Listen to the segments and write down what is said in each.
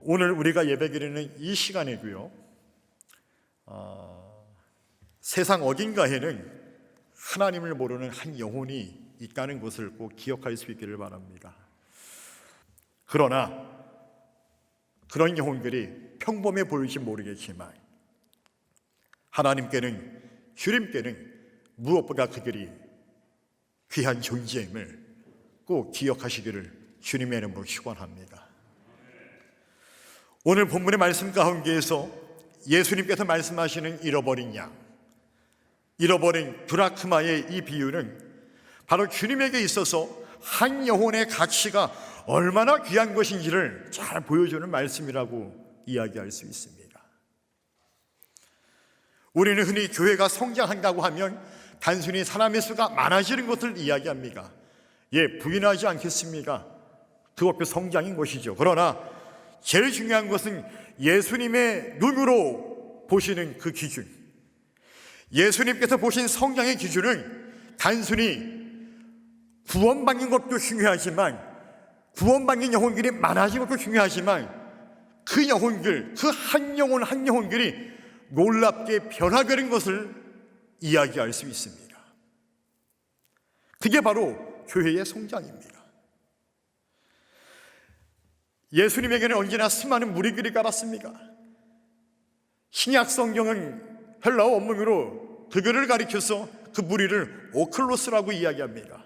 오늘 우리가 예배드리는 이 시간이고요, 세상 어딘가에는 하나님을 모르는 한 영혼이 있다는 것을 꼭 기억할 수 있기를 바랍니다. 그러나 그런 영혼들이 평범해 보일지 모르겠지만 하나님께는, 주님께는 무엇보다 그들이 귀한 존재임을 꼭 기억하시기를 주님의 이름으로 축원합니다. 오늘 본문의 말씀 가운데에서 예수님께서 말씀하시는 잃어버린 양, 잃어버린 드라크마의 이 비유는 바로 주님에게 있어서 한 영혼의 가치가 얼마나 귀한 것인지를 잘 보여주는 말씀이라고 이야기할 수 있습니다. 우리는 흔히 교회가 성장한다고 하면 단순히 사람의 수가 많아지는 것을 이야기합니다. 부인하지 않겠습니까? 그것도 성장인 것이죠. 그러나 제일 중요한 것은 예수님의 눈으로 보시는 그 기준, 예수님께서 보신 성장의 기준은 단순히 구원받는 것도 중요하지만, 구원받는 영혼들이 많아지는 것도 중요하지만, 그 영혼들, 그 한 영혼 한 영혼들이 놀랍게 변화되는 것을 이야기할 수 있습니다. 그게 바로 교회의 성장입니다. 예수님에게는 언제나 수많은 무리들이 가봤습니다. 신약 성경은 헬라어 원문으로 그들을 가리켜서 그 무리를 오클로스라고 이야기합니다.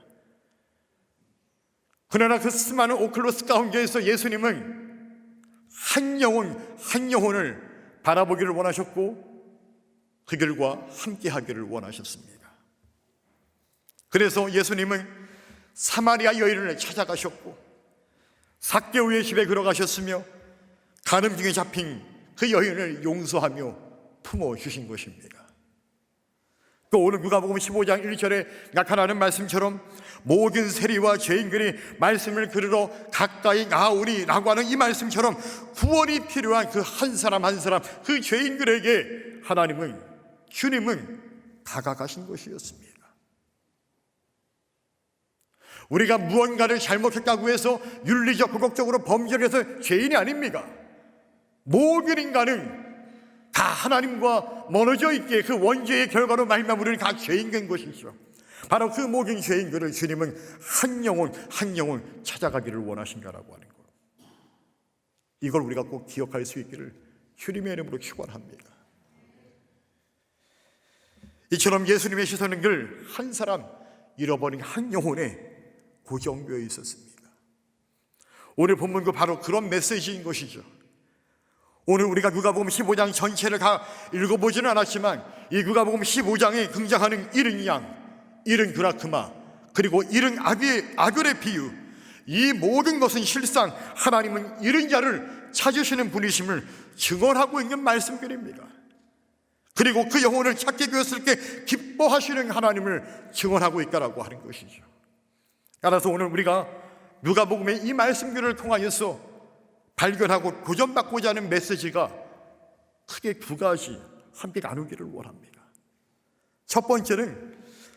그러나 그 수많은 오클로스 가운데에서 예수님은 한 영혼 한 영혼을 바라보기를 원하셨고 그들과 함께하기를 원하셨습니다. 그래서 예수님은 사마리아 여인을 찾아가셨고 삭개오의 집에 들어가셨으며 간음 중에 잡힌 그 여인을 용서하며 품어주신 것입니다. 또 오늘 누가복음 15장 1절에 나타나는 말씀처럼 모든 세리와 죄인들이 말씀을 들으러 가까이 나오니 라고 하는 이 말씀처럼 구원이 필요한 그 한 사람 한 사람, 그 죄인들에게 하나님은, 주님은 다가가신 것이었습니다. 우리가 무언가를 잘못했다고 해서 윤리적, 도덕적으로 범죄를 해서 죄인이 아닙니다. 모든 인간은 다 하나님과 멀어져 있기에 그 원죄의 결과로 말미암아 우리는 다 죄인된 것이죠. 바로 그 모든 죄인들을 주님은 한 영혼 한 영혼 찾아가기를 원하신다라고 하는 것, 이걸 우리가 꼭 기억할 수 있기를 주님의 이름으로 축원합니다. 이처럼 예수님의 시선은 늘 한 사람, 잃어버린 한 영혼에 고정되어 있었습니다. 오늘 본문도 바로 그런 메시지인 것이죠. 오늘 우리가 누가복음 15장 전체를 다 읽어보지는 않았지만 이 누가복음 15장에 등장하는 잃은 양, 잃은 드라크마, 그리고 잃은 아들의 비유, 이 모든 것은 실상 하나님은 잃은 자를 찾으시는 분이심을 증언하고 있는 말씀들입니다. 그리고 그 영혼을 찾게 되었을 때 기뻐하시는 하나님을 증언하고 있다라고 하는 것이죠. 따라서 오늘 우리가 누가복음의 이 말씀들을 통하여서 발견하고 도전받고자 하는 메시지가 크게 두 가지 함께 나누기를 원합니다. 첫 번째는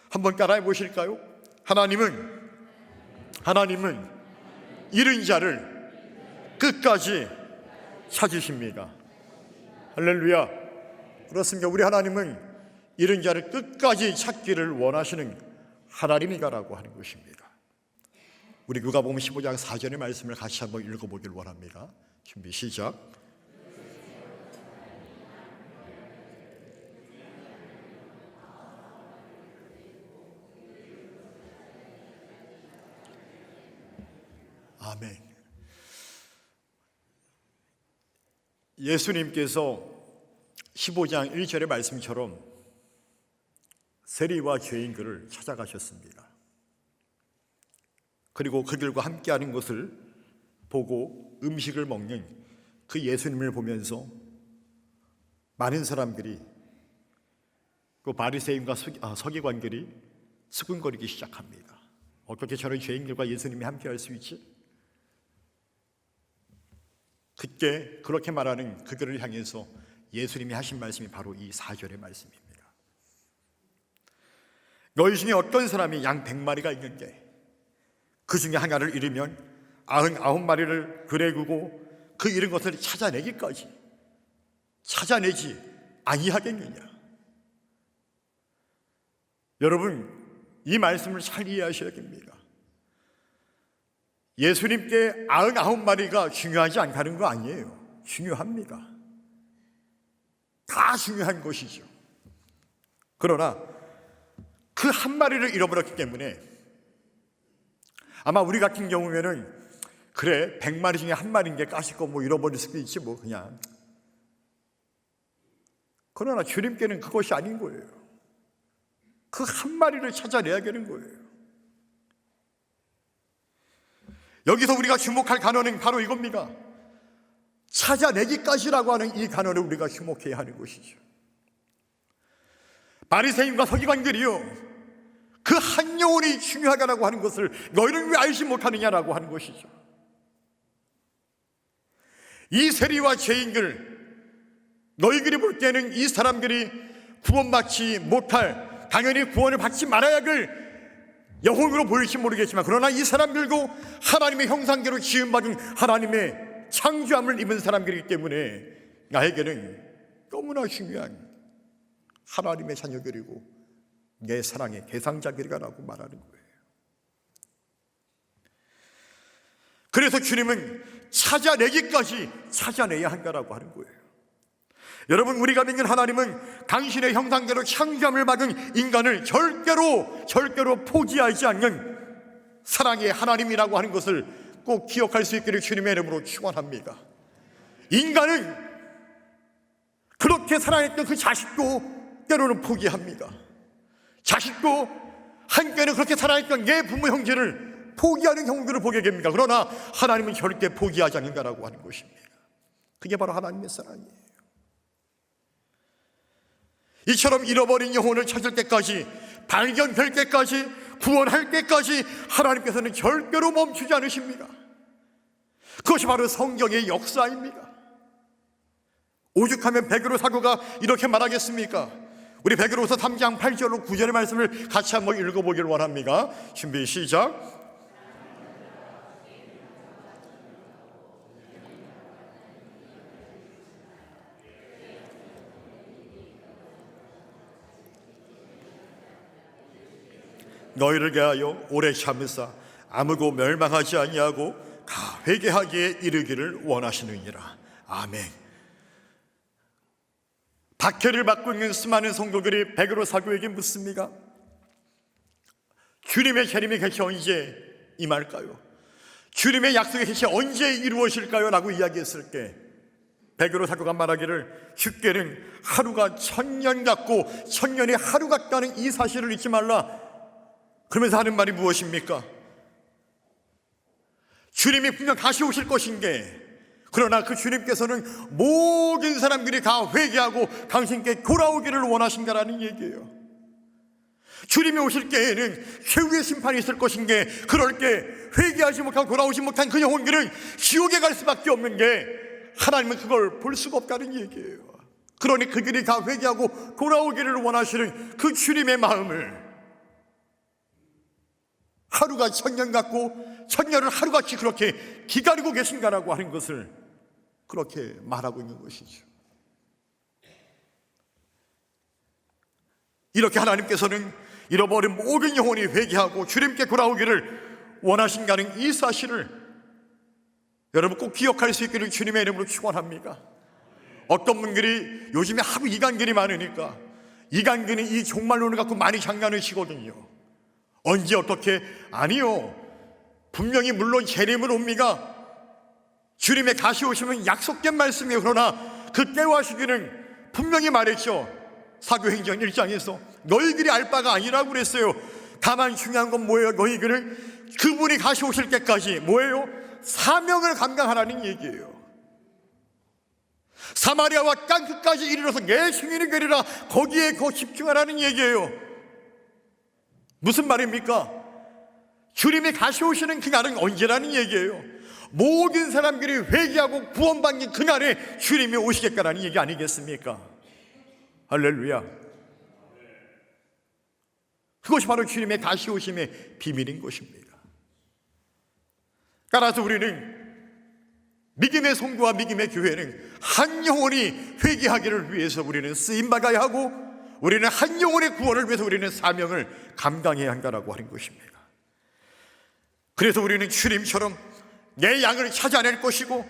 한번 따라해 보실까요? 하나님은 잃은 자를 끝까지 찾으십니다. 할렐루야. 그렇습니다. 우리 하나님은 잃은 자를 끝까지 찾기를 원하시는 하나님이다라고 하는 것입니다. 우리 누가복음 15장 4절의 말씀을 같이 한번 읽어보길 원합니다. 준비 시작. 아멘. 예수님께서 15장 1절의 말씀처럼 세리와 죄인들을 찾아가셨습니다. 그리고 그들과 함께하는 것을 보고 음식을 먹는 그 예수님을 보면서 많은 사람들이, 그 바리새인과 서기관들이 수군거리기 시작합니다. 어떻게 저런 죄인들과 예수님이 함께할 수 있지? 그때 그렇게 말하는 그들을 향해서 예수님이 하신 말씀이 바로 이 4절의 말씀입니다. 너희 중에 어떤 사람이 양 100마리가 있는데 그 중에 하나를 잃으면 99마리를 들에 두고 그 잃은 것을 찾아내지 아니하겠느냐. 여러분, 이 말씀을 잘 이해하셔야 됩니다. 예수님께 99마리가 중요하지 않다는 거 아니에요. 중요합니다. 다 중요한 것이죠. 그러나 그 한 마리를 잃어버렸기 때문에 아마 우리 같은 경우면은 그래 100마리 중에 한 마리인 게 까짓거 뭐 잃어버릴 수도 있지 뭐 그냥. 그러나 주님께는 그것이 아닌 거예요. 그 한 마리를 찾아내야 되는 거예요. 여기서 우리가 주목할 단어는 바로 이겁니다. 찾아내기까지라고 하는 이 단어를 우리가 주목해야 하는 것이죠. 바리새인과 서기관들이요, 그 한 영혼이 중요하다고 하는 것을 너희는 왜 알지 못하느냐라고 하는 것이죠. 이 세리와 죄인들, 너희들이 볼 때는 이 사람들이 구원받지 못할, 당연히 구원을 받지 말아야 할 영혼으로 보일지 모르겠지만, 그러나 이 사람들도 하나님의 형상대로 지음받은 하나님의 창조함을 입은 사람들이기 때문에 나에게는 너무나 중요한 하나님의 자녀들이고 내 사랑의 대상자들이라고 말하는 거예요. 그래서 주님은 찾아내기까지 찾아내야 한다라고 하는 거예요. 여러분, 우리가 믿는 하나님은 당신의 형상대로 창조함을 받은 인간을 절대로 포기하지 않는 사랑의 하나님이라고 하는 것을 꼭 기억할 수 있기를 주님의 이름으로 축원합니다. 인간은 그렇게 사랑했던 그 자식도 때로는 포기합니다. 자식도 한때는 그렇게 사랑했던 내 부모 형제를 포기하는 경우들을 보게 됩니다. 그러나 하나님은 절대 포기하지 않는다라고 하는 것입니다. 그게 바로 하나님의 사랑이에요. 이처럼 잃어버린 영혼을 찾을 때까지, 발견될 때까지, 구원할 때까지 하나님께서는 절대로 멈추지 않으십니다. 그것이 바로 성경의 역사입니다. 오죽하면 베드로 사도가 이렇게 말하겠습니까? 우리 베드로서 3장 8절로 9절의 말씀을 같이 한번 읽어보기를 원합니다. 준비 시작. 너희를 대하여 오래 참으사 아무도 멸망하지 아니하고 다 회개하기에 이르기를 원하시느니라. 아멘. 박해를 받고 있는 수많은 성도들이 베드로 사도에게 묻습니다. 주님의 재림이 대체 언제 임할까요? 주님의 약속이 대체 언제 이루어질까요? 라고 이야기했을 때 베드로 사도가 말하기를, 주께는 하루가 1000년 같고 1000년이 하루 같다는 이 사실을 잊지 말라. 그러면서 하는 말이 무엇입니까? 주님이 분명 다시 오실 것인데, 그러나 그 주님께서는 모든 사람들이 다 회개하고 당신께 돌아오기를 원하신다라는 얘기예요. 주님이 오실 때에는 최후의 심판이 있을 것인데, 그럴 때 회개하지 못하고 돌아오지 못한 그 영혼들은 지옥에 갈 수밖에 없는 게, 하나님은 그걸 볼 수가 없다는 얘기예요. 그러니 그들이 다 회개하고 돌아오기를 원하시는 그 주님의 마음을 하루가 1000년 같고 1000년을 하루같이 그렇게 기다리고 계신가라고 하는 것을 그렇게 말하고 있는 것이죠. 이렇게 하나님께서는 잃어버린 모든 영혼이 회개하고 주님께 돌아오기를 원하신다는 이 사실을 여러분 꼭 기억할 수 있기를 주님의 이름으로 축원합니다. 어떤 분들이 요즘에 하도 이간들이 많으니까 이간들이 이 종말론을 갖고 많이 장난을 치거든요. 언제 어떻게? 아니요, 분명히 물론 재림은 옵니다. 주님의 다시 오시면 약속된 말씀이에요. 그러나 그 때와 시기는 분명히 말했죠. 사도행전 1장에서 너희들이 알 바가 아니라고 그랬어요. 다만 중요한 건 뭐예요? 너희들은 그분이 다시 오실 때까지 뭐예요? 사명을 감당하라는 얘기예요. 사마리아와 땅끝까지 이르러서 내 증인이 되리라, 거기에 더 집중하라는 얘기예요. 무슨 말입니까? 주님이 다시 오시는 그날은 언제라는 얘기예요? 모든 사람들이 회개하고 구원받는 그날에 주님이 오시겠다라는 얘기 아니겠습니까? 할렐루야. 그것이 바로 주님의 다시 오심의 비밀인 것입니다. 따라서 우리는 믿음의 성도와 믿음의 교회는 한 영혼이 회개하기를 위해서 우리는 쓰임받아야 하고, 우리는 한 영혼의 구원을 위해서 우리는 사명을 감당해야 한다라고 하는 것입니다. 그래서 우리는 주님처럼 내 양을 찾아낼 것이고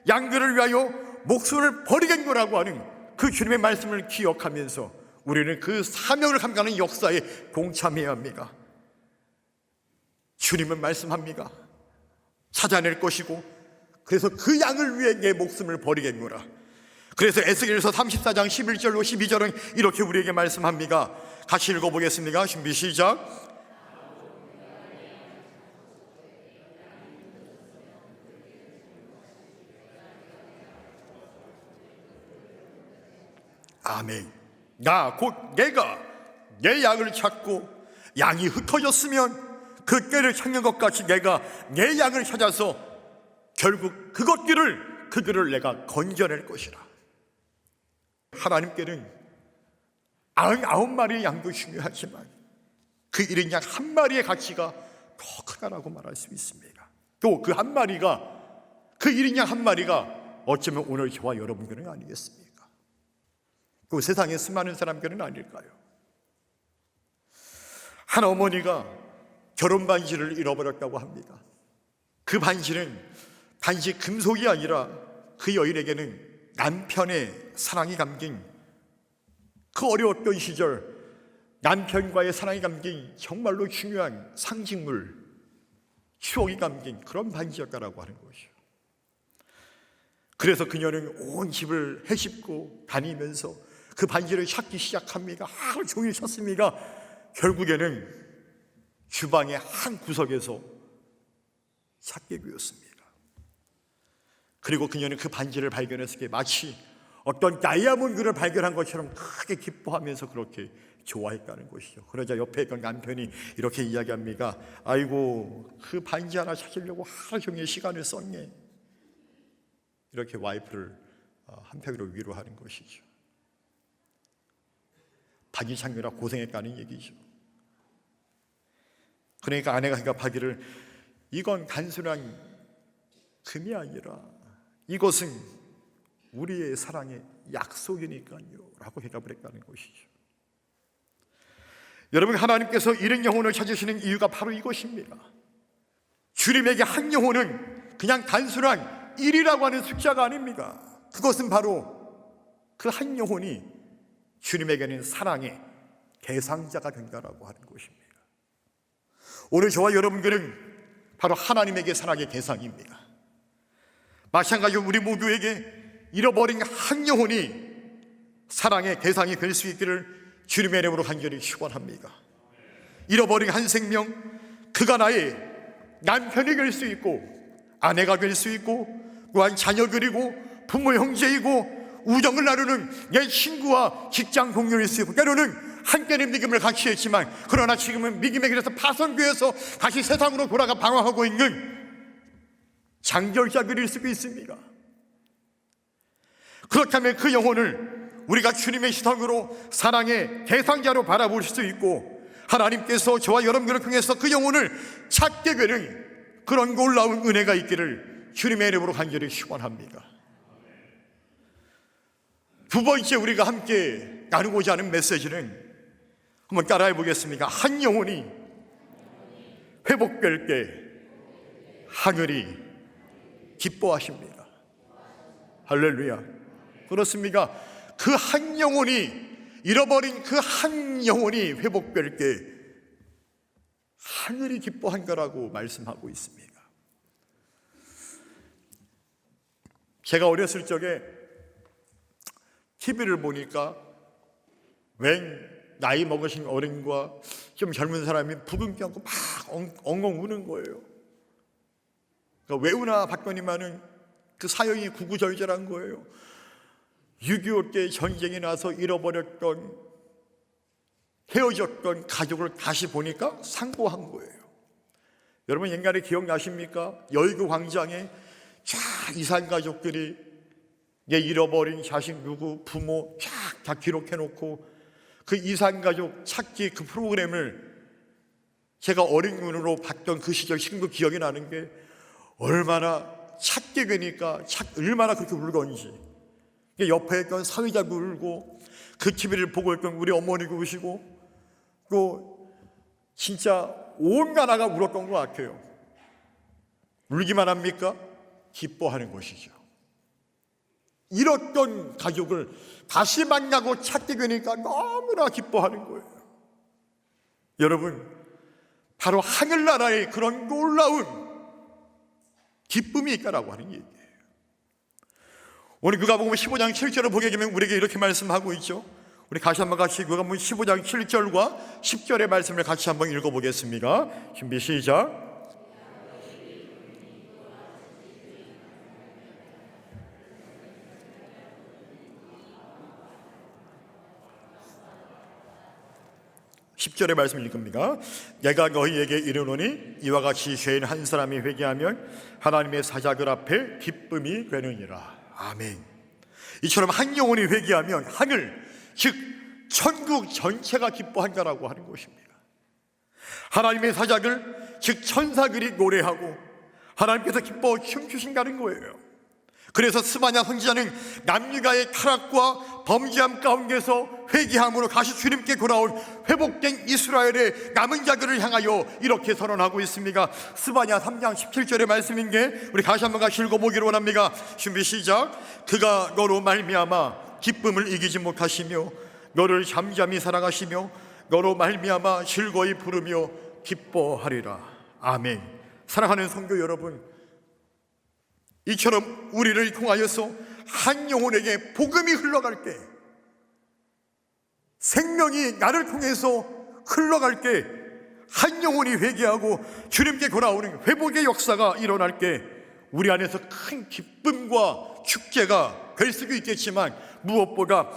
양들을 위하여 목숨을 버리겠노라고 하는 그 주님의 말씀을 기억하면서 우리는 그 사명을 감당하는 역사에 동참해야 합니다. 주님은 말씀합니다. 찾아낼 것이고, 그래서 그 양을 위해 내 목숨을 버리겠노라. 그래서 에스겔서 34장 11절로 12절은 이렇게 우리에게 말씀합니다. 같이 읽어보겠습니다. 준비 시작. 아멘. 나 곧 내가 내 양을 찾고 양이 흩어졌으면 그 꾀를 찾는 것 같이 내가 내 양을 찾아서 결국 그들을 내가 건져낼 것이라. 하나님께는 99마리의 양도 중요하지만 그 1인 양 한 마리의 가치가 더 크다라고 말할 수 있습니다. 또 그 한 마리가, 그 1인 양 한 마리가 어쩌면 오늘 저와 여러분들은 아니겠습니까? 또 세상의 수많은 사람들은 아닐까요? 한 어머니가 결혼 반지를 잃어버렸다고 합니다. 그 반지는 단지 금속이 아니라 그 여인에게는 남편의 사랑이 담긴, 그 어려웠던 시절 남편과의 사랑이 담긴 정말로 중요한 상징물, 추억이 담긴 그런 반지였다라고 하는 것이죠. 그래서 그녀는 온 집을 헤집고 다니면서 그 반지를 찾기 시작합니다. 하루 종일 찾습니다. 결국에는 주방의 한 구석에서 찾게 되었습니다. 그리고 그녀는 그 반지를 발견했을 때 마치 어떤 다이아몬드를 발견한 것처럼 크게 기뻐하면서 그렇게 좋아했다는 것이죠. 그러자 옆에 있던 남편이 이렇게 이야기합니다. 아이고, 그 반지 하나 찾으려고 하루 종일 시간을 썼네. 이렇게 와이프를 한편으로 위로하는 것이죠. 반지 찾느라 고생했다는 얘기죠. 그러니까 아내가 생각하기를 이건 단순한 금이 아니라 이것은 우리의 사랑의 약속이니까요 라고 생각을 했다는 것이죠. 여러분, 하나님께서 이런 영혼을 찾으시는 이유가 바로 이것입니다. 주님에게 한 영혼은 그냥 단순한 1이라고 하는 숫자가 아닙니다. 그것은 바로 그 한 영혼이 주님에게는 사랑의 대상자가 된다라고 하는 것입니다. 오늘 저와 여러분들은 바로 하나님에게 사랑의 대상입니다. 마찬가지로 우리 모두에게 잃어버린 한 영혼이 사랑의 대상이 될 수 있기를 주님의 이름으로 간절히 축원합니다. 잃어버린 한 생명, 그가 나의 남편이 될 수 있고 아내가 될 수 있고 또한 자녀들이고 부모 형제이고 우정을 나누는 내 친구와 직장 동료일 수 있고 때로는 함께는 믿음을 같이 했지만 그러나 지금은 믿음의 길에서 파선되어서 다시 세상으로 돌아가 방황하고 있는 장절자들일 수도 있습니다. 그렇다면 그 영혼을 우리가 주님의 시선으로 사랑의 대상자로 바라볼 수 있고 하나님께서 저와 여러분들을 통해서 그 영혼을 찾게 되는 그런 놀라운 은혜가 있기를 주님의 이름으로 간절히 축원합니다. 두 번째 우리가 함께 나누고자 하는 메시지는 한번 따라해 보겠습니다. 한 영혼이 회복될 때 하늘이 기뻐하십니다. 할렐루야. 그렇습니까? 그 한 영혼이, 잃어버린 그 한 영혼이 회복될 때 하늘이 기뻐한다라고 말씀하고 있습니다. 제가 어렸을 적에 TV를 보니까 웬 나이 먹으신 어른과 좀 젊은 사람이 부둥켜 안고 막 엉엉 우는 거예요. 그러니까 왜 우나 봤더니만은 그 사연이 구구절절한 거예요. 6.25 때 전쟁이 나서 잃어버렸던, 헤어졌던 가족을 다시 보니까 상고한 거예요. 여러분 옛날에 기억나십니까? 여의도 광장에 쫙 이산 가족들이 내 잃어버린 자식 누구, 부모 쫙 다 기록해놓고 그 이산 가족 찾기 그 프로그램을 제가 어린 눈으로 봤던 그 시절 친구 기억이 나는 게 얼마나 찾게 되니까 얼마나 그렇게 울건지. 옆에 있던 사위자도 울고 그 TV를 보고 있던 우리 어머니도 우시고 또 진짜 온 나라가 울었던 것 같아요. 울기만 합니까? 기뻐하는 것이죠. 잃었던 가족을 다시 만나고 찾게 되니까 너무나 기뻐하는 거예요. 여러분, 바로 하늘나라에 그런 놀라운 기쁨이 있다라고 하는 얘기예요. 오늘 누가복음 15장 7절을 보게 되면 우리에게 이렇게 말씀하고 있죠. 우리 다시 한번 같이 누가복음 15장 7절과 10절의 말씀을 같이 한번 읽어보겠습니다. 준비 시작. 10절의 말씀을 읽습니다. 내가 너희에게 이르노니 이와 같이 죄인 한 사람이 회개하면 하나님의 사자들 앞에 기쁨이 되느니라. 아멘. 이처럼 한 영혼이 회개하면 하늘, 즉 천국 전체가 기뻐한다라고 하는 것입니다. 하나님의 사자들, 즉 천사들이 노래하고 하나님께서 기뻐 춤추신다는 거예요. 그래서 스바냐 선지자는 남유다의 타락과 범죄함 가운데서 회개함으로 다시 주님께 돌아온 회복된 이스라엘의 남은 자들을 향하여 이렇게 선언하고 있습니다. 스바냐 3장 17절의 말씀인데 우리 다시 한번 같이 읽어보기를 원합니다. 준비 시작. 그가 너로 말미암아 기쁨을 이기지 못하시며 너를 잠잠히 사랑하시며 너로 말미암아 즐거이 부르며 기뻐하리라. 아멘. 사랑하는 성도 여러분, 이처럼 우리를 통하여서 한 영혼에게 복음이 흘러갈 때, 생명이 나를 통해서 흘러갈 때, 한 영혼이 회개하고 주님께 돌아오는 회복의 역사가 일어날 때 우리 안에서 큰 기쁨과 축제가 될 수도 있겠지만 무엇보다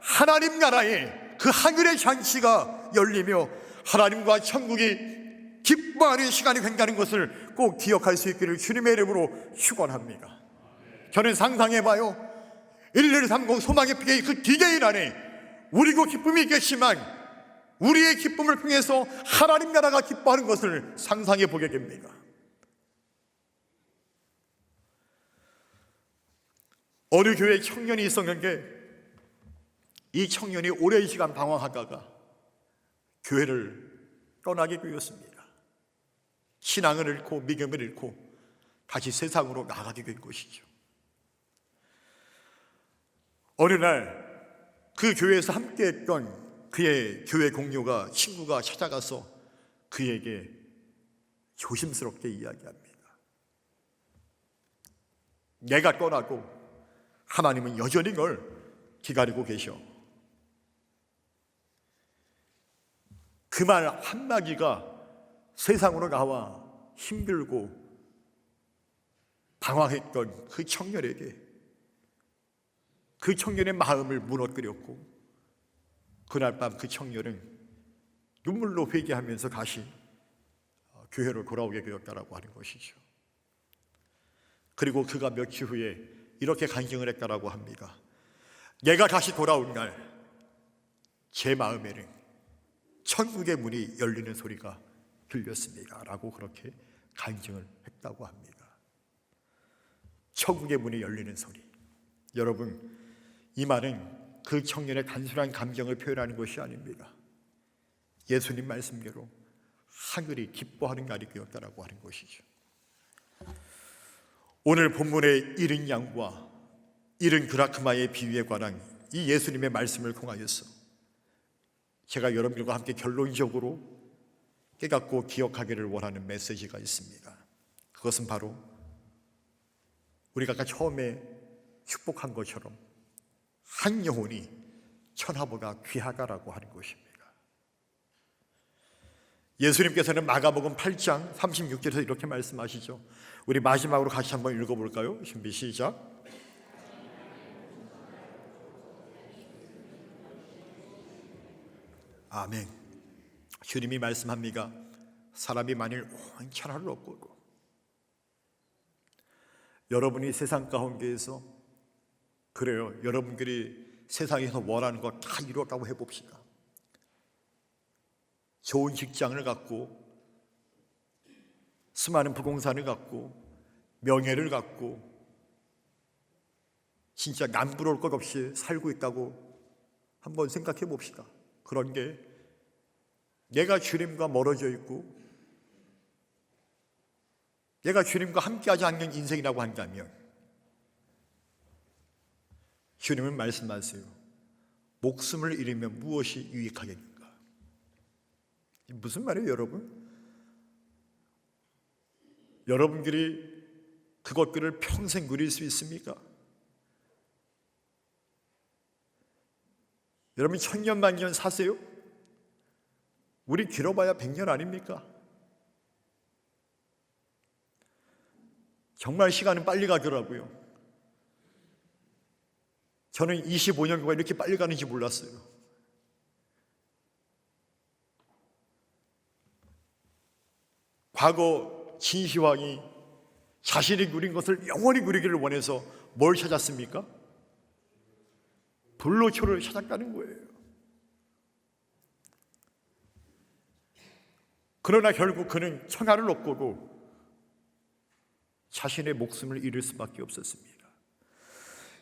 하나님 나라의 그 하늘의 잔치가 열리며 하나님과 천국이 기뻐하는 시간이 된다는 것을 꼭 기억할 수 있기를 주님의 이름으로 축원합니다. 저는 상상해봐요. 1130 소망의 피케의 그 디데이 안에 우리도 기쁨이 있겠지만 우리의 기쁨을 통해서 하나님 나라가 기뻐하는 것을 상상해 보게 됩니다. 어느 교회에 청년이 있었는데 이 청년이 오랜 시간 방황하다가 교회를 떠나게 되었습니다. 신앙을 잃고 믿음을 잃고 다시 세상으로 나가게 된 것이죠. 어느 날 그 교회에서 함께했던 그의 교회 동료가 친구가 찾아가서 그에게 조심스럽게 이야기합니다. 내가 떠나고 하나님은 여전히 널 기다리고 계셔. 그 말 한마디가 세상으로 나와 힘들고 방황했던 그 청년에게 그 청년의 마음을 무너뜨렸고 그날 밤 그 청년은 눈물로 회개하면서 다시 교회로 돌아오게 되었다라고 하는 것이죠. 그리고 그가 며칠 후에 이렇게 간증을 했다라고 합니다. 내가 다시 돌아온 날 제 마음에는 천국의 문이 열리는 소리가 들렸습니다 라고 그렇게 간증을 했다고 합니다. 천국의 문이 열리는 소리. 여러분, 이 말은 그 청년의 단순한 감정을 표현하는 것이 아닙니다. 예수님 말씀대로 하늘이 기뻐하는 날이 되었다라고 하는 것이죠. 오늘 본문의 잃은 양과 잃은 드라크마의 비유에 관한 이 예수님의 말씀을 통하여서 제가 여러분들과 함께 결론적으로 깨닫고 기억하기를 원하는 메시지가 있습니다. 그것은 바로 우리가 아까 처음에 축복한 것처럼 한 영혼이 천하보다 귀하다라고 하는 것입니다. 예수님께서는 마가복음 8장 36절에서 이렇게 말씀하시죠. 우리 마지막으로 같이 한번 읽어볼까요? 준비 시작. 아멘. 주님이 말씀합니다. 사람이 만일 온 천하를 얻고도 여러분이 세상 가운데에서 그래요. 여러분들이 세상에서 원하는 거 다 이뤘다고 해봅시다. 좋은 직장을 갖고 수많은 부동산을 갖고 명예를 갖고 진짜 남부러울 것 없이 살고 있다고 한번 생각해 봅시다. 그런 게 내가 주님과 멀어져 있고 내가 주님과 함께하지 않는 인생이라고 한다면 주님은 말씀하세요. 목숨을 잃으면 무엇이 유익하겠는가? 무슨 말이에요, 여러분? 여러분들이 그것들을 평생 누릴 수 있습니까? 여러분 천년만년 사세요? 우리 길어봐야 100년 아닙니까? 정말 시간은 빨리 가더라고요. 저는 25년간 이렇게 빨리 가는지 몰랐어요. 과거 진시황이 자신이 누린 것을 영원히 누리기를 원해서 뭘 찾았습니까? 불로초를 찾아가는 거예요. 그러나 결국 그는 천하를 얻고도 자신의 목숨을 잃을 수밖에 없었습니다.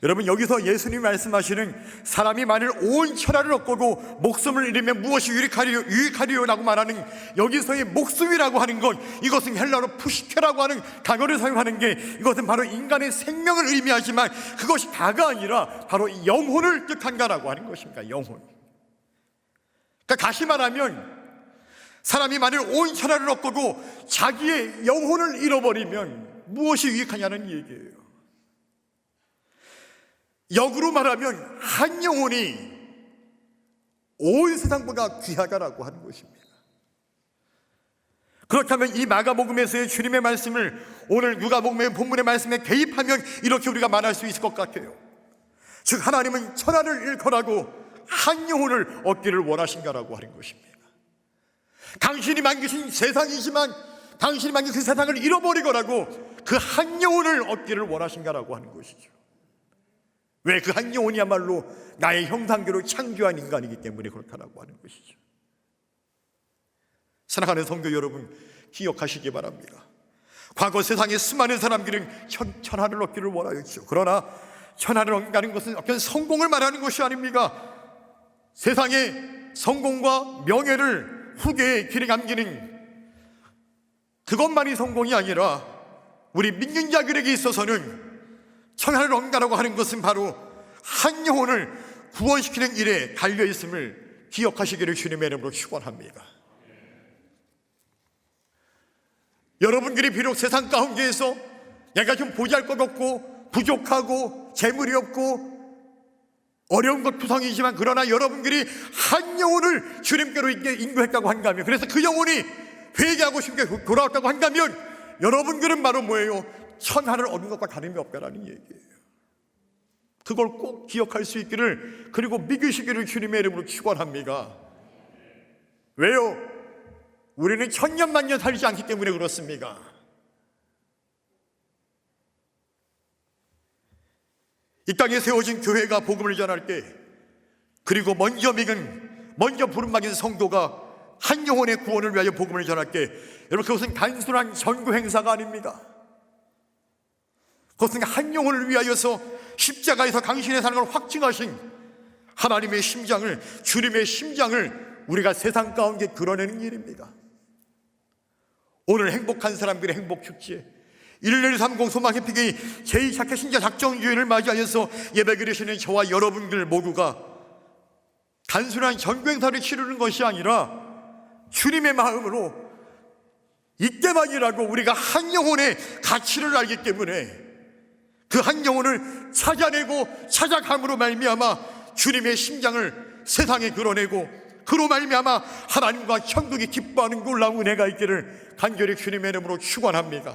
여러분, 여기서 예수님이 말씀하시는 사람이 만일 온 천하를 얻고도 목숨을 잃으면 무엇이 유익하리요라고 말하는 여기서의 목숨이라고 하는 것, 이것은 헬라어로 푸시케라고 하는 단어를 사용하는 게 이것은 바로 인간의 생명을 의미하지만 그것이 다가 아니라 바로 영혼을 뜻한다라고 하는 것입니다. 영혼. 그러니까 다시 말하면 사람이 만일 온 천하를 얻고도 자기의 영혼을 잃어버리면 무엇이 유익하냐는 얘기예요. 역으로 말하면 한 영혼이 온 세상보다 귀하다라고 하는 것입니다. 그렇다면 이 마가복음에서의 주님의 말씀을 오늘 누가복음의 본문의 말씀에 대입하면 이렇게 우리가 말할 수 있을 것 같아요. 즉 하나님은 천하를 잃거라고 한 영혼을 얻기를 원하신다라고 하는 것입니다. 당신이 만드신 세상이지만 당신이 만든 그 세상을 잃어버리거라고 그 한 영혼을 얻기를 원하신다라고 하는 것이죠. 왜? 그 한 영혼이야말로 나의 형상대로 창조한 인간이기 때문에 그렇다라고 하는 것이죠. 사랑하는 성도 여러분, 기억하시기 바랍니다. 과거 세상에 수많은 사람들은 천하를 얻기를 원하였죠. 그러나 천하를 얻는다는 것은 어떤 성공을 말하는 것이 아닙니다. 세상의 성공과 명예를 후계에 길에 남기는 그것만이 성공이 아니라 우리 믿는 자들에게 있어서는 천하를 얻는다라고 하는 것은 바로 한 영혼을 구원시키는 일에 달려있음을 기억하시기를 주님의 이름으로 축원합니다. 여러분들이 비록 세상 가운데에서 내가 좀 보잘것없고 부족하고 재물이 없고 어려운 것 투성이지만 그러나 여러분들이 한 영혼을 주님께로 인도했다고 한다면, 그래서 그 영혼이 회개하고 싶게 돌아왔다고 한다면 여러분들은 바로 뭐예요? 천하를 얻는 것과 다름이 없다라는 얘기예요. 그걸 꼭 기억할 수 있기를, 그리고 믿으시기를 주님의 이름으로 축원합니다. 왜요? 우리는 천년만년 살지 않기 때문에 그렇습니다. 이 땅에 세워진 교회가 복음을 전할 때, 그리고 먼저 부름받은 성도가 한 영혼의 구원을 위하여 복음을 전할 때, 여러분 그것은 단순한 전구 행사가 아닙니다. 그것은 한 영혼을 위하여서 십자가에서 당신의 사랑을 확증하신 하나님의 심장을, 주님의 심장을 우리가 세상 가운데 드러내는 일입니다. 오늘 행복한 사람들의 행복축제 1130 소망해피기 제2차케 신자 작정주의를 맞이하여서 예배드리시는 저와 여러분들 모두가 단순한 전교행사를 치르는 것이 아니라 주님의 마음으로 이때만이라도 우리가 한 영혼의 가치를 알기 때문에 그 한 영혼을 찾아내고 찾아감으로 말미암아 주님의 심장을 세상에 드러내고 그로 말미암아 하나님과 천국이 기뻐하는 놀라운 은혜가 있기를 간절히 주님의 이름으로 축원합니다.